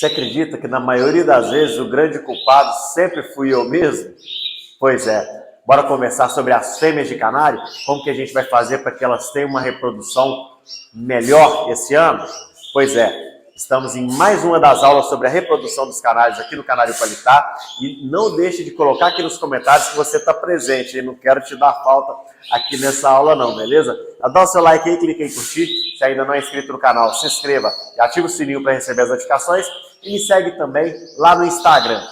Você acredita que na maioria das vezes o grande culpado sempre fui eu mesmo? Pois é. Bora conversar sobre as fêmeas de canário? Como que a gente vai fazer para que elas tenham uma reprodução melhor esse ano? Pois é, estamos em mais uma das aulas sobre a reprodução dos canários aqui no Canário Qualitar. E não deixe de colocar aqui nos comentários que você está presente. Eu não quero te dar falta aqui nessa aula não, beleza? Dá o seu like aí, clique em curtir. Se ainda não é inscrito no canal, se inscreva e ative o sininho para receber as notificações. E me segue também lá no Instagram,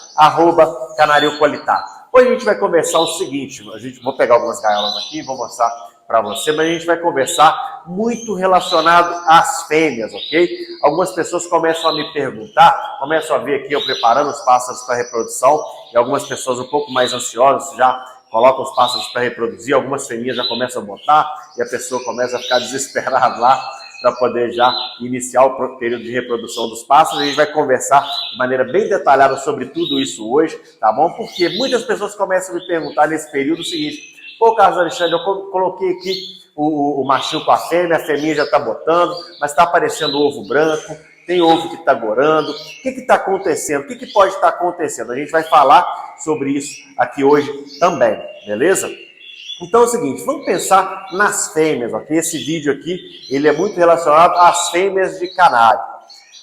@Canário Qualitar. Hoje a gente vai conversar o seguinte, vou pegar algumas gaiolas aqui e vou mostrar para você, mas a gente vai conversar muito relacionado às fêmeas, ok? Algumas pessoas começam a me perguntar, começam a ver aqui eu preparando os pássaros para reprodução, e algumas pessoas um pouco mais ansiosas já colocam os pássaros para reproduzir, algumas fêmeas já começam a botar, e a pessoa começa a ficar desesperada lá, para poder já iniciar o período de reprodução dos pássaros. A gente vai conversar de maneira bem detalhada sobre tudo isso hoje, tá bom? Porque muitas pessoas começam a me perguntar nesse período o seguinte: pô, Carlos Alexandre, eu coloquei aqui o machinho com a fêmea já está botando, mas está aparecendo ovo branco, tem ovo que está gorando. O que está acontecendo? O que pode estar acontecendo? A gente vai falar sobre isso aqui hoje também, beleza? Então é o seguinte, vamos pensar nas fêmeas, ok? Esse vídeo aqui, ele é muito relacionado às fêmeas de canário.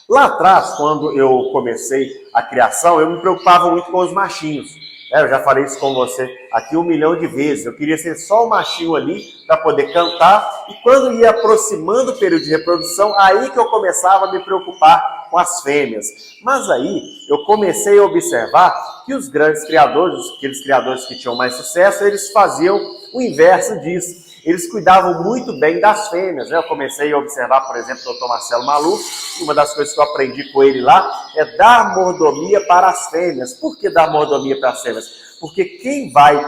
Lá atrás, quando eu comecei a criação, eu me preocupava muito com os machinhos. Eu já falei isso com você aqui 1 milhão de vezes. Eu queria ser só o machinho ali para poder cantar. E quando ia aproximando o período de reprodução, aí que eu começava a me preocupar com as fêmeas. Mas aí eu comecei a observar que os grandes criadores, aqueles criadores que tinham mais sucesso, eles faziam o inverso disso. Eles cuidavam muito bem das fêmeas, né? Eu comecei a observar, por exemplo, o Dr. Marcelo Maluf, e uma das coisas que eu aprendi com ele lá é dar mordomia para as fêmeas. Por que dar mordomia para as fêmeas? Porque quem vai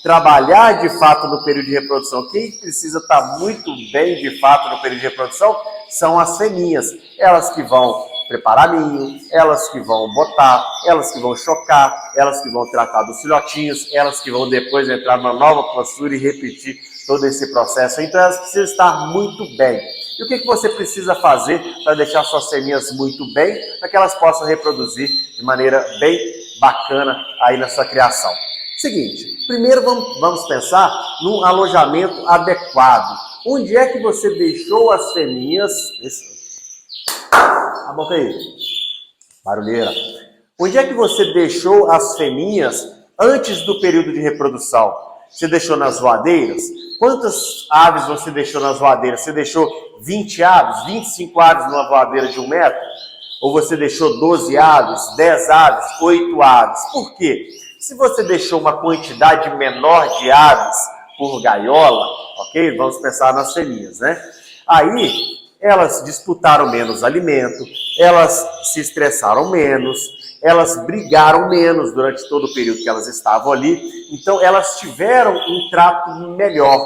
trabalhar de fato no período de reprodução, quem precisa estar muito bem de fato no período de reprodução, são as fêmeas. Elas que vão preparar ninho, elas que vão botar, elas que vão chocar, elas que vão tratar dos filhotinhos, elas que vão depois entrar numa nova postura e repetir todo esse processo. Então elas precisam estar muito bem. E o que você precisa fazer para deixar suas fêmeas muito bem, para que elas possam reproduzir de maneira bem bacana aí na sua criação? Seguinte, primeiro vamos pensar num alojamento adequado. Onde é que você deixou as fêmeas? A boca aí. Barulheira. Onde é que você deixou as fêmeas antes do período de reprodução? Você deixou nas voadeiras? Quantas aves você deixou nas voadeiras? Você deixou 20 aves, 25 aves numa voadeira de 1 metro? Ou você deixou 12 aves, 10 aves, 8 aves? Por quê? Se você deixou uma quantidade menor de aves por gaiola, ok? Vamos pensar nas fêmeas, né? Aí elas disputaram menos alimento, elas se estressaram menos, elas brigaram menos durante todo o período que elas estavam ali, então elas tiveram um trato melhor,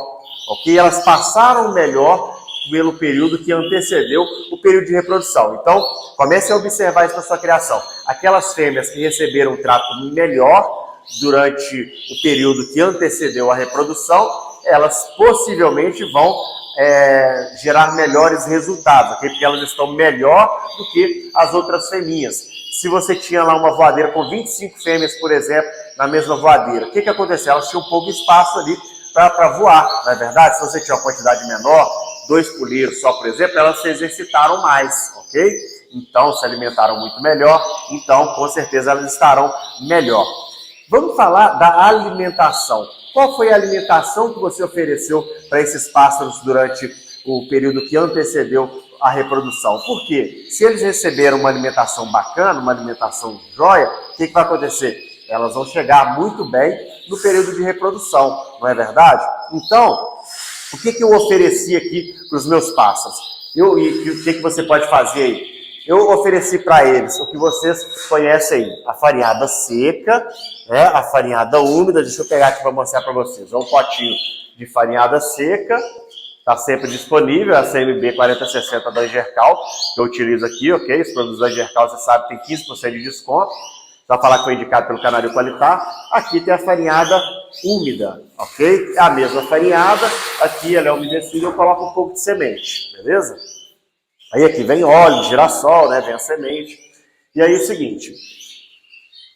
ok? Elas passaram melhor pelo período que antecedeu o período de reprodução. Então, comece a observar isso na sua criação. Aquelas fêmeas que receberam um trato melhor durante o período que antecedeu a reprodução, elas possivelmente vão gerar melhores resultados, okay? Porque elas estão melhor do que as outras fêmeas. Se você tinha lá uma voadeira com 25 fêmeas, por exemplo, na mesma voadeira, o que aconteceu? Elas tinham pouco espaço ali para voar, não é verdade? Se você tinha uma quantidade menor, 2 poleiros só, por exemplo, elas se exercitaram mais, ok? Então, se alimentaram muito melhor, então, com certeza, elas estarão melhor. Vamos falar da alimentação. Qual foi a alimentação que você ofereceu para esses pássaros durante o período que antecedeu a reprodução? Por quê? Se eles receberam uma alimentação bacana, uma alimentação jóia, o que vai acontecer? Elas vão chegar muito bem no período de reprodução, não é verdade? Então, o que eu ofereci aqui para os meus pássaros? E o que você pode fazer aí? Eu ofereci para eles o que vocês conhecem aí, a farinhada seca, né, a farinhada úmida. Deixa eu pegar aqui para mostrar para vocês. É um potinho de farinhada seca, está sempre disponível, a CMB 4060 da Angercal, que eu utilizo aqui, ok? Os produtos da Angercal, você sabe, tem 15% de desconto. Só falar que foi indicado pelo Canário Qualitar. Aqui tem a farinhada úmida, ok? É a mesma farinhada, aqui ela é umedecida, eu coloco um pouco de semente, beleza? Aí aqui vem óleo de girassol, né? Vem a semente. E aí é o seguinte,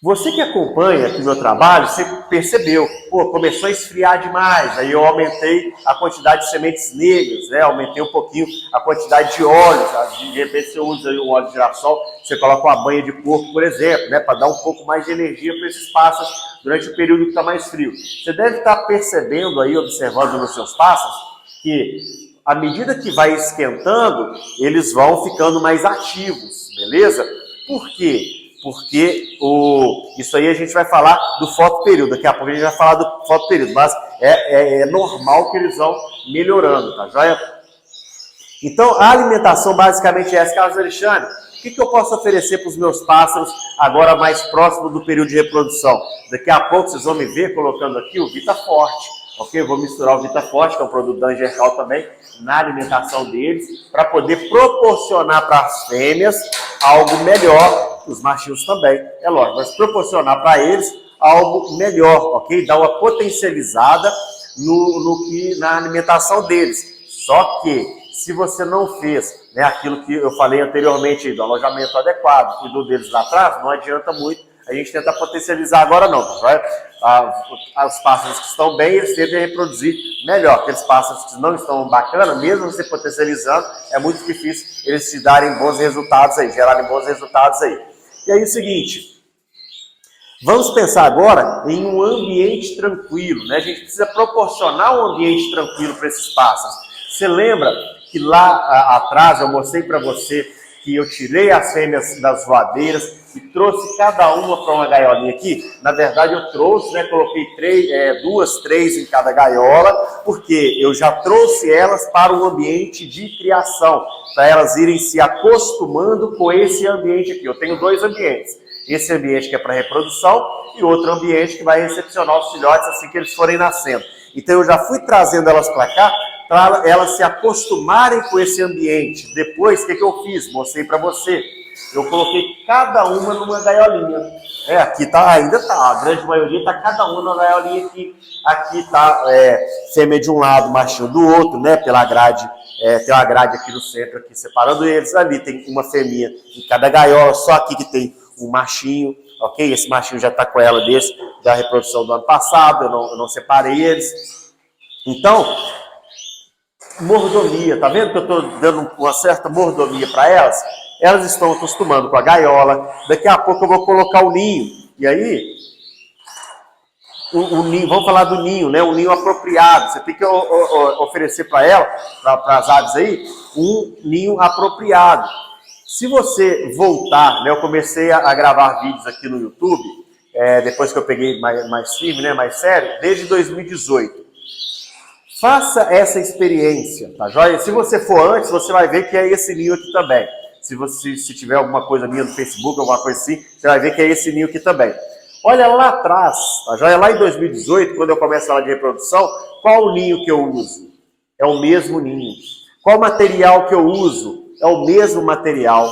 você que acompanha aqui o meu trabalho, você percebeu, pô, começou a esfriar demais, aí eu aumentei a quantidade de sementes negras, né? Aumentei um pouquinho a quantidade de óleos, tá? De repente você usa aí um óleo de girassol, você coloca uma banha de porco, por exemplo, né? Para dar um pouco mais de energia para esses pássaros durante o período que está mais frio. Você deve estar percebendo aí, observando nos seus pássaros, que à medida que vai esquentando, eles vão ficando mais ativos, beleza? Por quê? Porque isso aí a gente vai falar do fotoperíodo, daqui a pouco a gente vai falar do fotoperíodo, mas é normal que eles vão melhorando, tá joia? Então, a alimentação basicamente é essa, Carlos Alexandre. O que eu posso oferecer para os meus pássaros agora mais próximo do período de reprodução? Daqui a pouco vocês vão me ver colocando aqui o Vita Forte, ok? Eu vou misturar o Vita Forte, que é um produto da Angercal também, na alimentação deles, para poder proporcionar para as fêmeas algo melhor, os machinhos também, é lógico, mas proporcionar para eles algo melhor, ok? Dar uma potencializada na alimentação deles. Só que, se você não fez, né, aquilo que eu falei anteriormente, do alojamento adequado, cuidou deles lá atrás, não adianta muito a gente tentar potencializar agora não, tá? Os pássaros que estão bem, eles tentam reproduzir melhor. Aqueles pássaros que não estão bacana, mesmo você potencializando, é muito difícil eles te darem bons resultados aí, gerarem bons resultados aí. E aí é o seguinte, vamos pensar agora em um ambiente tranquilo, né? A gente precisa proporcionar um ambiente tranquilo para esses pássaros. Você lembra que lá atrás eu mostrei para você que eu tirei as fêmeas das voadeiras e trouxe cada uma para uma gaiolinha aqui? Na verdade eu trouxe, né, coloquei duas, três em cada gaiola, porque eu já trouxe elas para um ambiente de criação, para elas irem se acostumando com esse ambiente aqui. Eu tenho dois ambientes, esse ambiente que é para reprodução e outro ambiente que vai recepcionar os filhotes assim que eles forem nascendo. Então eu já fui trazendo elas para cá, para elas se acostumarem com esse ambiente. Depois, o que eu fiz? Mostrei para você. Eu coloquei cada uma numa gaiolinha. Aqui tá, ainda tá, a grande maioria tá cada uma numa gaiolinha aqui. Aqui tá fêmea de um lado, machinho do outro, né? Pela grade, tem uma grade aqui no centro, aqui separando eles. Ali tem uma fêmea em cada gaiola, só aqui que tem um machinho, ok? Esse machinho já tá com ela desde a reprodução do ano passado, eu não separei eles. Então, mordomia, tá vendo que eu estou dando uma certa mordomia para elas? Elas estão acostumando com a gaiola, daqui a pouco eu vou colocar o ninho, e aí, o ninho, vamos falar do ninho, né? Um ninho apropriado, você tem que oferecer para ela, para as aves aí, um ninho apropriado. Se você voltar, né? Eu comecei a gravar vídeos aqui no YouTube, depois que eu peguei mais firme, né? Mais sério, desde 2018. Faça essa experiência, tá joia? Se você for antes, você vai ver que é esse ninho aqui também. Se tiver alguma coisa minha no Facebook, alguma coisa assim, você vai ver que é esse ninho aqui também. Olha lá atrás, tá joia? Lá em 2018, quando eu começo a falar de reprodução, qual o ninho que eu uso? É o mesmo ninho. Qual material que eu uso? É o mesmo material.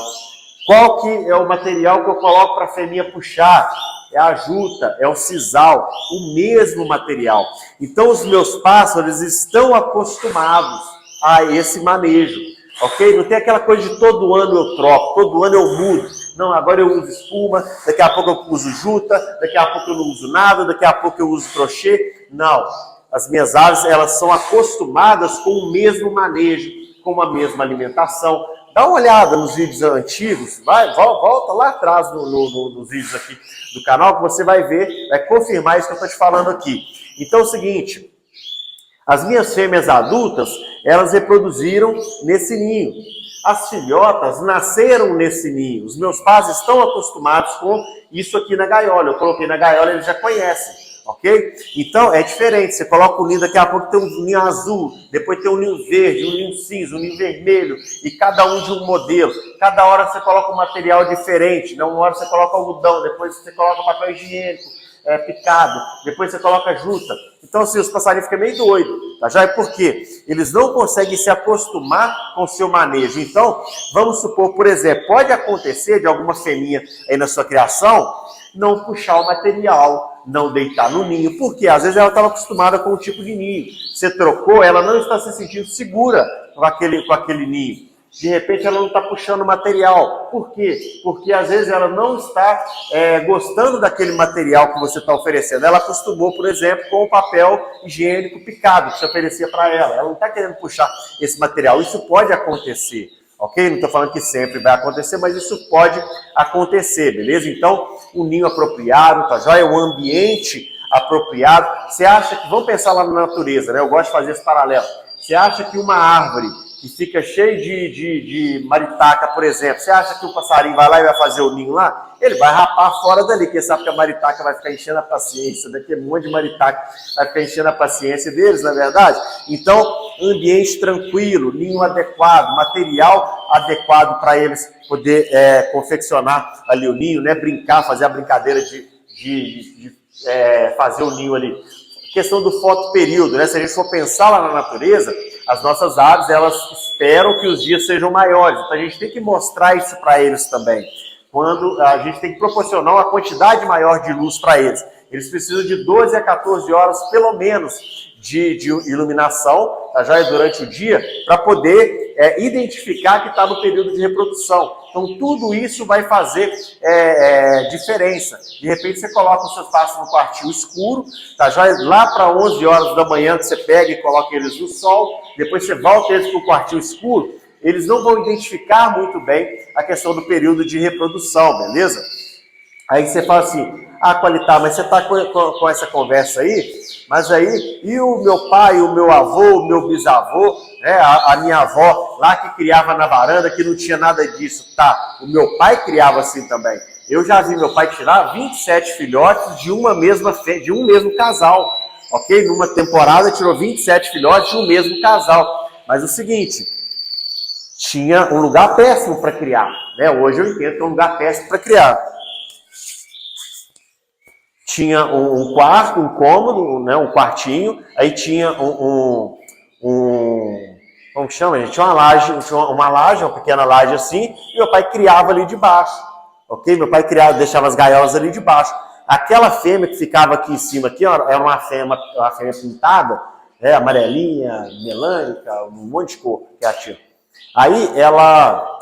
Qual que é o material que eu coloco para a fêmea puxar? É a juta, é o sisal, o mesmo material. Então os meus pássaros estão acostumados a esse manejo, ok? Não tem aquela coisa de todo ano eu troco, todo ano eu mudo. Não, agora eu uso espuma, daqui a pouco eu uso juta, daqui a pouco eu não uso nada, daqui a pouco eu uso crochê. Não, as minhas aves elas são acostumadas com o mesmo manejo, com a mesma alimentação. Dá uma olhada nos vídeos antigos, volta lá atrás nos vídeos aqui do canal, que você vai ver, vai confirmar isso que eu estou te falando aqui. Então é o seguinte, as minhas fêmeas adultas, elas reproduziram nesse ninho. As filhotas nasceram nesse ninho. Os meus pais estão acostumados com isso aqui na gaiola. Eu coloquei na gaiola, eles já conhecem. Ok? Então é diferente, você coloca o ninho, daqui a pouco tem um ninho azul, depois tem um ninho verde, um ninho cinza, um ninho vermelho, e cada um de um modelo. Cada hora você coloca um material diferente, né? Uma hora você coloca algodão, depois você coloca papel higiênico picado, depois você coloca juta. Então assim, os passarinhos ficam meio doidos, tá? Já é porque eles não conseguem se acostumar com o seu manejo. Então, vamos supor, por exemplo, pode acontecer de alguma fêmea aí na sua criação não puxar o material, não deitar no ninho, porque às vezes ela estava acostumada com o tipo de ninho. Você trocou, ela não está se sentindo segura com aquele ninho. de repente ela não está puxando material. Por quê? Porque às vezes ela não está gostando daquele material que você está oferecendo. Ela acostumou, por exemplo, com o papel higiênico picado que você oferecia para ela. Ela não está querendo puxar esse material. Isso pode acontecer, ok? Não estou falando que sempre vai acontecer, mas isso pode acontecer, beleza? Então, um ninho apropriado, tá joia? Um ambiente apropriado. Você acha que, vamos pensar lá na natureza, né? Eu gosto de fazer esse paralelo. Você acha que uma árvore que fica cheia de maritaca, por exemplo, você acha que o passarinho vai lá e vai fazer o ninho lá? Ele vai rapar fora dali, porque sabe que a maritaca vai ficar enchendo a paciência, daqui um monte de maritaca vai ficar enchendo a paciência deles, não é verdade? Então, ambiente tranquilo, ninho adequado, material adequado para eles poder confeccionar ali o ninho, né? Brincar, fazer a brincadeira de fazer o ninho ali. Questão do fotoperíodo, né? Se a gente for pensar lá na natureza, as nossas aves, elas esperam que os dias sejam maiores. Então a gente tem que mostrar isso para eles também. Quando a gente tem que proporcionar uma quantidade maior de luz para eles. Eles precisam de 12 a 14 horas, pelo menos, de iluminação, tá, já durante o dia, para poder identificar que está no período de reprodução. Então, tudo isso vai fazer diferença. De repente, você coloca os seus pássaros no quartinho escuro, tá, já lá para 11 horas da manhã, que você pega e coloca eles no sol, depois você volta eles para o quartinho escuro, eles não vão identificar muito bem a questão do período de reprodução, beleza? Aí você fala assim, Qualitá, mas você está com essa conversa aí, mas aí, e o meu pai, o meu avô, o meu bisavô, né, a minha avó, lá que criava na varanda, que não tinha nada disso, tá? O meu pai criava assim também. Eu já vi meu pai tirar 27 filhotes de uma mesma de um mesmo casal, ok? Numa temporada tirou 27 filhotes de um mesmo casal. Mas o seguinte, tinha um lugar péssimo para criar, né? Hoje eu entendo que é um lugar péssimo para criar. Tinha um quarto, um cômodo, né, um quartinho, aí tinha como que chama, gente? Tinha uma laje, uma pequena laje assim, e meu pai criava ali debaixo, ok? Meu pai deixava as gaiolas ali debaixo. Aquela fêmea que ficava aqui em cima, aqui, ó, era uma fêmea pintada, né, amarelinha, melânica, um monte de cor que ela tinha. Aí ela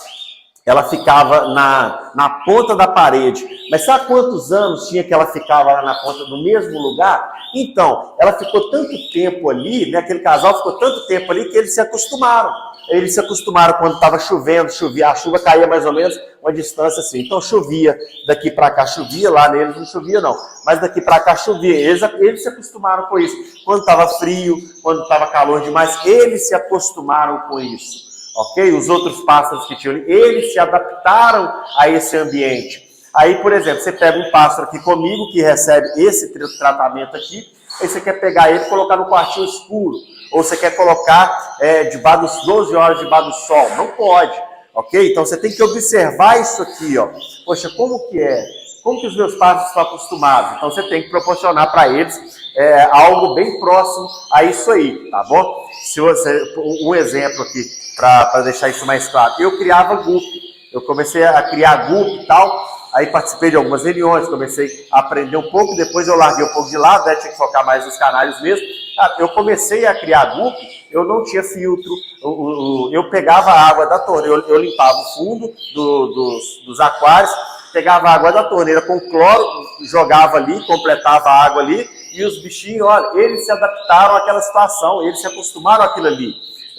ficava na ponta da parede. Mas sabe quantos anos tinha que ela ficava lá na ponta do mesmo lugar? Então, ela ficou tanto tempo ali, né, aquele casal ficou tanto tempo ali que eles se acostumaram. Eles se acostumaram quando estava chovendo, chovia, a chuva caía mais ou menos uma distância assim. Então chovia, daqui para cá chovia, lá neles não chovia não. Mas daqui para cá chovia. Eles se acostumaram com isso. Quando estava frio, quando estava calor demais, eles se acostumaram com isso. Ok? Os outros pássaros que tinham ali, eles se adaptaram a esse ambiente. Aí, por exemplo, você pega um pássaro aqui comigo, que recebe esse tratamento aqui, aí você quer pegar ele e colocar no quartinho escuro, ou você quer colocar debaixo das 12 horas debaixo do sol. Não pode, ok? Então você tem que observar isso aqui, ó. Poxa, como que é? Como que os meus pássaros estão acostumados? Então você tem que proporcionar para eles algo bem próximo a isso aí, tá bom? Um exemplo aqui, para deixar isso mais claro. Eu criava gupe. Eu comecei a criar gupe e tal, aí participei de algumas reuniões, comecei a aprender um pouco, depois eu larguei um pouco de lado, né, tinha que focar mais nos canários mesmo. Eu comecei a criar gupe, eu não tinha filtro, eu pegava a água da torneira, eu limpava o fundo dos aquários, pegava a água da torneira com cloro, jogava ali, completava a água ali, e os bichinhos, olha, eles se adaptaram àquela situação, eles se acostumaram àquilo ali.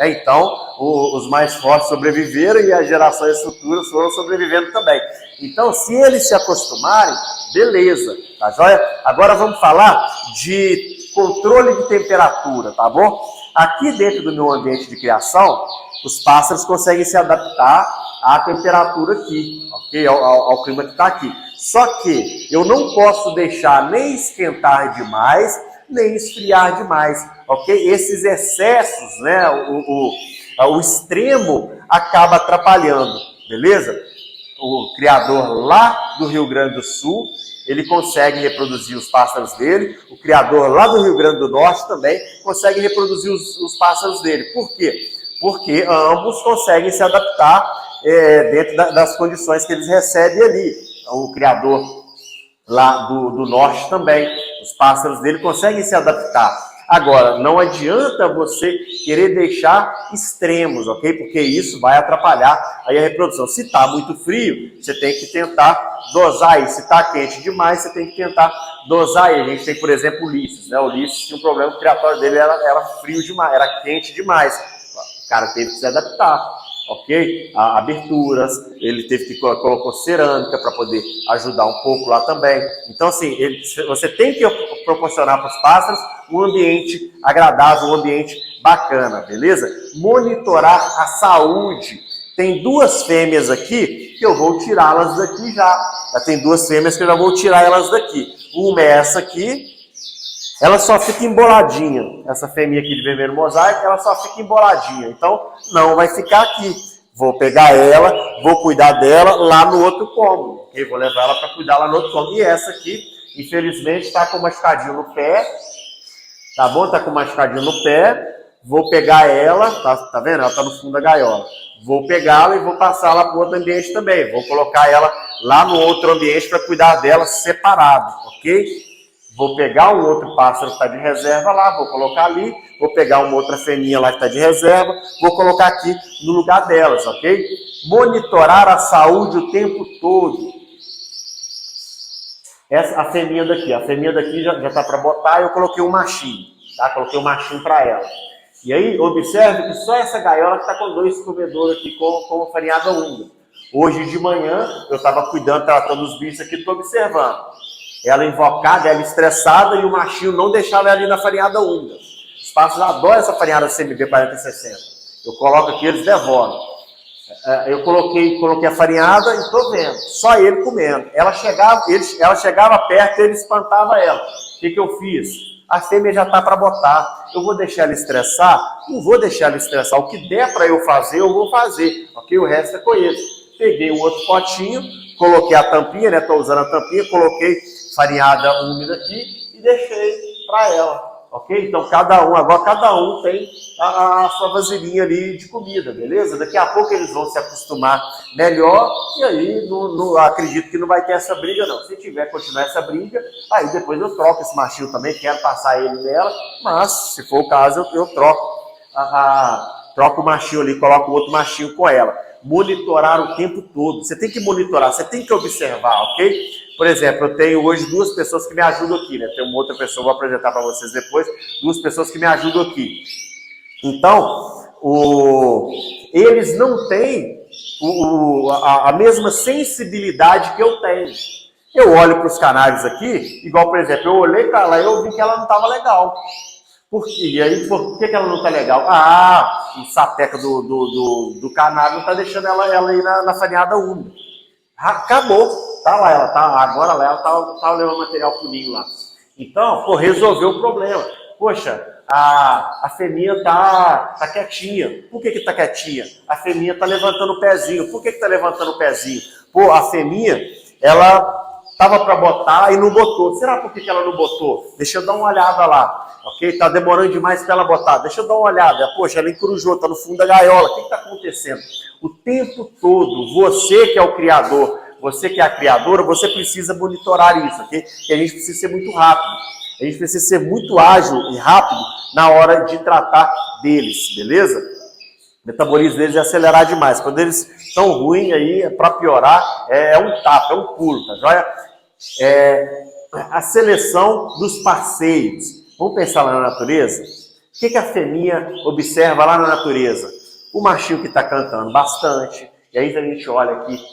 Então, os mais fortes sobreviveram e as gerações futuras foram sobrevivendo também. Então, se eles se acostumarem, beleza, tá joia? Agora vamos falar de controle de temperatura, tá bom? Aqui dentro do meu ambiente de criação, os pássaros conseguem se adaptar à temperatura aqui, ok? Ao clima que está aqui. Só que eu não posso deixar nem esquentar demais, nem esfriar demais, ok? Esses excessos, né, o extremo acaba atrapalhando, beleza? O criador lá do Rio Grande do Sul, ele consegue reproduzir os pássaros dele, o criador lá do Rio Grande do Norte também consegue reproduzir os pássaros dele. Por quê? Porque ambos conseguem se adaptar dentro das condições que eles recebem ali. Então, o criador lá do norte também, os pássaros dele conseguem se adaptar. Agora, não adianta você querer deixar extremos, ok? Porque isso vai atrapalhar aí a reprodução. Se está muito frio, você tem que tentar dosar aí. Se está quente demais, você tem que tentar dosar aí. A gente tem, por exemplo, Ulisses, né? O Ulisses tinha um problema, o criatório dele era frio demais, era quente demais. O cara teve que se adaptar. Ok? Aberturas, ele teve que colocou cerâmica para poder ajudar um pouco lá também. Então, assim, você tem que proporcionar para os pássaros um ambiente agradável, um ambiente bacana, beleza? Monitorar a saúde. Tem duas fêmeas aqui que eu vou tirá-las daqui já. Já tem duas fêmeas que eu já vou tirar elas daqui. Uma é essa aqui. Ela só fica emboladinha. Essa fêmea aqui de vermelho mosaico, ela só fica emboladinha. Então, não vai ficar aqui. Vou pegar ela, vou cuidar dela lá no outro cômodo. Okay? Vou levar ela para cuidar lá no outro cômodo. E essa aqui, infelizmente, está com machucadinho no pé. Tá bom? Está com machucadinho no pé. Vou pegar ela, tá vendo? Ela está no fundo da gaiola. Vou pegá-la e vou passar lá para o outro ambiente também. Vou colocar ela lá no outro ambiente para cuidar dela separado, ok? Vou pegar um outro pássaro que está de reserva lá, vou colocar ali. Vou pegar uma outra fêmea lá que está de reserva, vou colocar aqui no lugar delas, ok? Monitorar a saúde o tempo todo. A fêmea daqui já está para botar, eu coloquei um machinho, tá? Coloquei um machinho para ela. E aí, observe que só essa gaiola que está com 2 comedouros aqui com farinhada úmida. Hoje de manhã, eu estava cuidando, tratando os bichos aqui, estou observando. Ela invocada, ela estressada e o machinho não deixava ela ali na farinhada úmida. Os pássaros adoram essa farinhada CMB 4060. Eu coloco aqui, eles devoram. Eu coloquei a farinhada e estou vendo. Só ele comendo. Ela chegava perto e ele espantava ela. O que eu fiz? A fêmea já está para botar. Eu vou deixar ela estressar? Não vou deixar ela estressar. O que der para eu fazer, eu vou fazer. Ok? O resto é com eles. Peguei um outro potinho, coloquei a tampinha, né? Estou usando a tampinha, coloquei farinhada úmida aqui e deixei para ela. Ok? Então, cada um tem a sua vasilhinha ali de comida, beleza? Daqui a pouco eles vão se acostumar melhor e aí acredito que não vai ter essa briga, não. Se tiver continuar essa briga, aí depois eu troco esse machinho também, quero passar ele nela, mas se for o caso, eu troco. Troco o machinho ali, coloco o outro machinho com ela. Monitorar o tempo todo. Você tem que monitorar, você tem que observar, ok? Por exemplo, eu tenho hoje 2 pessoas que me ajudam aqui, né? Tem uma outra pessoa, vou apresentar para vocês depois, 2 pessoas que me ajudam aqui. Então, eles não têm a mesma sensibilidade que eu tenho. Eu olho para os canários aqui, igual, por exemplo, eu olhei para ela e eu vi que ela não estava legal. Por quê? E aí, por que ela não está legal? O sapeca do canário não está deixando ela ir na farinhada úmida. Acabou. Tá lá, agora ela tá levando material pro ninho lá. Então, resolveu o problema. Poxa, a fêmea tá quietinha. Por que tá quietinha? A fêmea tá levantando o pezinho. Por que tá levantando o pezinho? A fêmea, ela tava para botar e não botou. Será por que ela não botou? Deixa eu dar uma olhada lá. Ok? Tá demorando demais para ela botar. Deixa eu dar uma olhada. Poxa, ela encrujou, tá no fundo da gaiola. O que tá acontecendo? O tempo todo, você que é o criador, você que é a criadora, você precisa monitorar isso, ok? E a gente precisa ser muito rápido. A gente precisa ser muito ágil e rápido na hora de tratar deles, beleza? O metabolismo deles é acelerar demais. Quando eles estão ruins, aí, para piorar, é um tapa, é um pulo, tá joia? A seleção dos parceiros. Vamos pensar lá na natureza? O que a fêmea observa lá na natureza? O machinho que está cantando bastante. E aí a gente olha aqui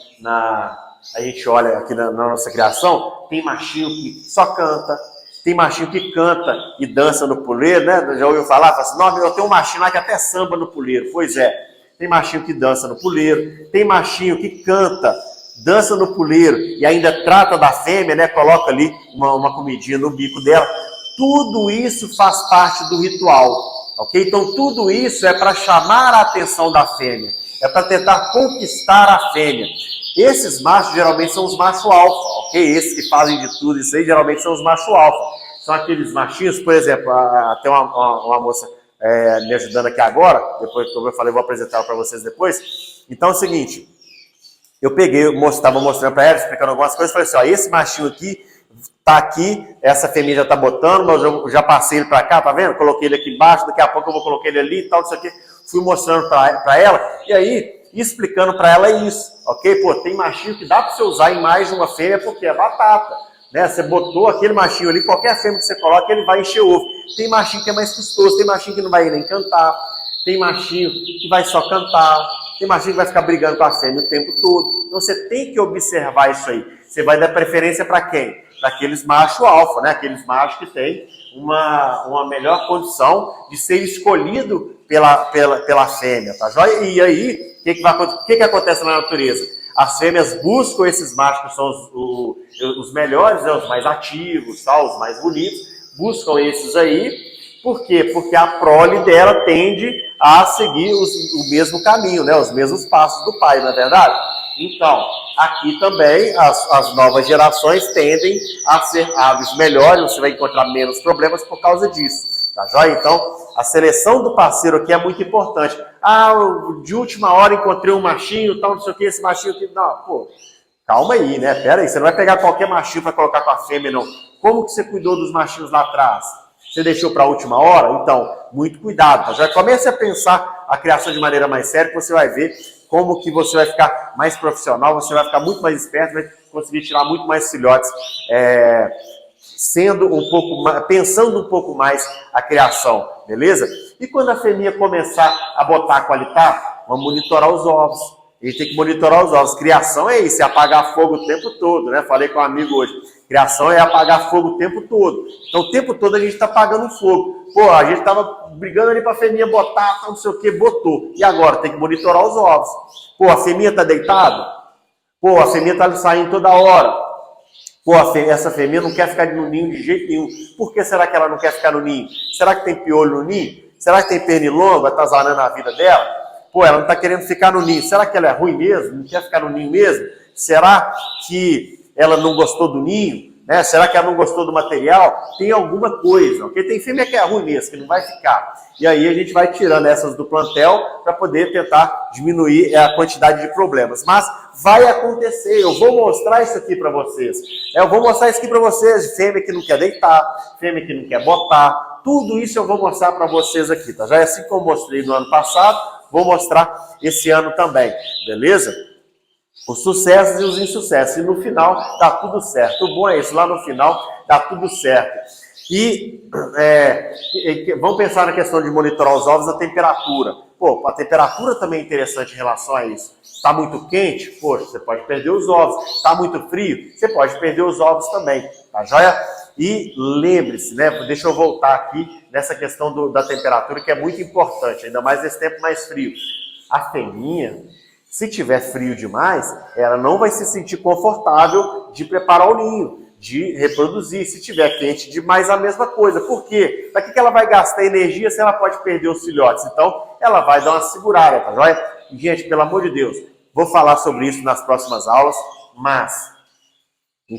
na nossa criação, tem machinho que só canta, tem machinho que canta e dança no puleiro, né? Já ouviu falar? Fala assim, não, eu tenho um machinho lá que até samba no puleiro. Pois é, tem machinho que dança no puleiro, tem machinho que canta, dança no puleiro e ainda trata da fêmea, né? Coloca ali uma comidinha no bico dela. Tudo isso faz parte do ritual, ok? Então tudo isso é para chamar a atenção da fêmea, é para tentar conquistar a fêmea. Esses machos geralmente são os machos alfa, ok? Esses que fazem de tudo isso aí geralmente são os machos alfa. São aqueles machinhos, por exemplo, tem uma moça me ajudando aqui agora, depois que eu falei, vou apresentar para vocês depois. Então é o seguinte, eu peguei, estava mostrando para ela, explicando algumas coisas, falei assim, esse machinho aqui, Tá aqui, essa fêmea já tá botando, mas eu já passei ele para cá, tá vendo? Coloquei ele aqui embaixo, daqui a pouco eu vou colocar ele ali e tal, isso aqui. Fui mostrando para ela, e aí, explicando para ela isso, ok? Pô, tem machinho que dá para você usar em mais de uma fêmea, porque é batata, né? Você botou aquele machinho ali, qualquer fêmea que você coloca, ele vai encher o ovo. Tem machinho que é mais custoso, tem machinho que não vai nem cantar, tem machinho que vai só cantar, tem machinho que vai ficar brigando com a fêmea o tempo todo. Então você tem que observar isso aí. Você vai dar preferência para quem? Para aqueles machos alfa, né? Aqueles machos que têm uma melhor condição de ser escolhido pela fêmea, tá joia? E aí, o que acontece na natureza? As fêmeas buscam esses machos que são os melhores, né? Os mais ativos, tá? Os mais bonitos, buscam esses aí. Por quê? Porque a prole dela tende a seguir o mesmo caminho, né? Os mesmos passos do pai, não é verdade? Então, aqui também as novas gerações tendem a ser aves melhores, você vai encontrar menos problemas por causa disso, tá joia? Então, a seleção do parceiro aqui é muito importante. Ah, de última hora encontrei um machinho, tal, não sei o que, esse machinho aqui. Não, pô, calma aí, né? Pera aí, você não vai pegar qualquer machinho para colocar com a fêmea, não. Como que você cuidou dos machinhos lá atrás? Você deixou para a última hora? Então, muito cuidado, tá? Já comece a pensar a criação de maneira mais séria, que você vai ver como que você vai ficar mais profissional, você vai ficar muito mais esperto, vai conseguir tirar muito mais filhotes, pensando um pouco mais a criação, beleza? E quando a fêmea começar a botar a qualitar, vamos monitorar os ovos. A gente tem que monitorar os ovos. Criação é isso, é apagar fogo o tempo todo, né? Falei com um amigo hoje. Criação é apagar fogo o tempo todo. Então, o tempo todo a gente está apagando fogo. Pô, a gente estava brigando ali para a fêmea botar, não sei o que, botou. E agora? Tem que monitorar os ovos. Pô, a fêmea está deitada? Pô, a fêmea está saindo toda hora. Pô, essa fêmea não quer ficar no ninho de jeito nenhum. Por que será que ela não quer ficar no ninho? Será que tem piolho no ninho? Será que tem pernilongo atazanando a vida dela? Pô, ela não está querendo ficar no ninho. Será que ela é ruim mesmo? Não quer ficar no ninho mesmo? Será que ela não gostou do ninho? Né? Será que ela não gostou do material? Tem alguma coisa, ok? Tem fêmea que é ruim mesmo, que não vai ficar. E aí a gente vai tirando essas do plantel para poder tentar diminuir a quantidade de problemas. Mas vai acontecer, eu vou mostrar isso aqui para vocês. Eu vou mostrar isso aqui para vocês, fêmea que não quer deitar, fêmea que não quer botar, tudo isso eu vou mostrar para vocês aqui, tá? Já é assim como eu mostrei no ano passado, vou mostrar esse ano também, beleza? Os sucessos e os insucessos. E no final dá tudo certo. O bom é isso, lá no final dá tudo certo. E vamos pensar na questão de monitorar os ovos, a temperatura. Pô, a temperatura também é interessante em relação a isso. Está muito quente? Poxa, você pode perder os ovos. Está muito frio? Você pode perder os ovos também. Tá joia? E lembre-se, né? Deixa eu voltar aqui nessa questão da temperatura, que é muito importante, ainda mais nesse tempo mais frio. A fêmea, se tiver frio demais, ela não vai se sentir confortável de preparar o ninho, de reproduzir. Se tiver quente demais, a mesma coisa. Por quê? Para que ela vai gastar energia se ela pode perder os filhotes? Então, ela vai dar uma segurada, tá joia? Gente, pelo amor de Deus, vou falar sobre isso nas próximas aulas, mas,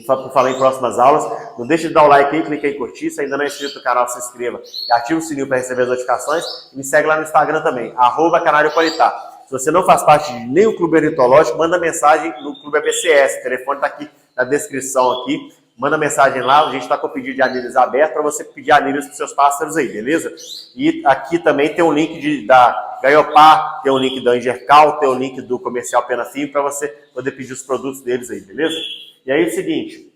por falar em próximas aulas, não deixe de dar o like aí, clique em curtir, se ainda não é inscrito no canal, se inscreva e ative o sininho para receber as notificações e me segue lá no Instagram também, @canarioqualitá. Se você não faz parte de nenhum clube ornitológico, manda mensagem no Clube ABCS, o telefone está aqui na descrição aqui, manda mensagem lá, a gente está com o pedido de anilhas aberto para você pedir anilhas para os seus pássaros aí, beleza? E aqui também tem um link da Gaiopar, tem um link da Angercal, tem um link do Comercial Pena Fio para você poder pedir os produtos deles aí, beleza? E aí é o seguinte,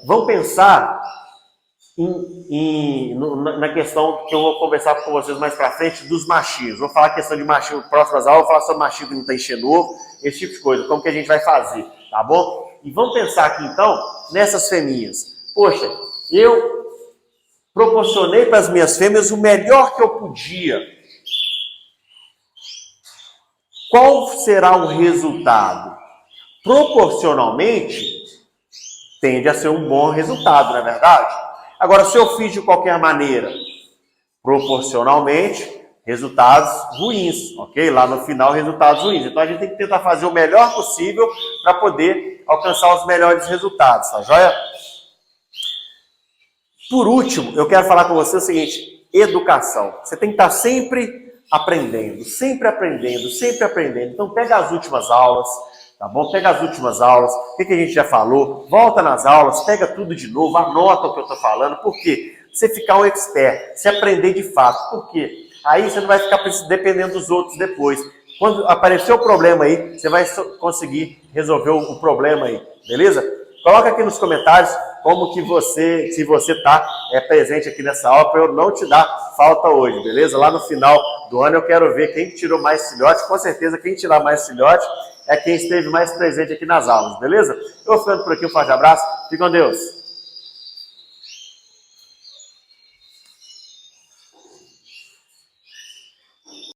vamos pensar na questão que eu vou conversar com vocês mais pra frente dos machinhos. Vou falar a questão de machinho próximas aulas, vou falar sobre machinho que não está enchendo ovo, esse tipo de coisa, como que a gente vai fazer, tá bom? E vamos pensar aqui então nessas fêmeas. Poxa, eu proporcionei para as minhas fêmeas o melhor que eu podia. Qual será o resultado? Proporcionalmente, tende a ser um bom resultado, não é verdade? Agora, se eu fiz de qualquer maneira, proporcionalmente, resultados ruins, ok? Lá no final, resultados ruins. Então, a gente tem que tentar fazer o melhor possível para poder alcançar os melhores resultados, tá joia? Por último, eu quero falar com você o seguinte, educação. Você tem que estar sempre aprendendo, sempre aprendendo, sempre aprendendo. Então, pega as últimas aulas, Tá bom? Pega as últimas aulas, o que a gente já falou, volta nas aulas, pega tudo de novo, anota o que eu estou falando. Por quê? Você ficar um expert, se aprender de fato. Por quê? Aí você não vai ficar dependendo dos outros depois. Quando aparecer o problema aí, você vai conseguir resolver o problema aí, beleza? Coloca aqui nos comentários como que você, se você está presente aqui nessa aula, para eu não te dar falta hoje, beleza? Lá no final do ano eu quero ver quem tirou mais filhote. Com certeza quem tirar mais filhote é quem esteve mais presente aqui nas aulas, beleza? Eu vou ficando por aqui, um forte abraço, fique com Deus.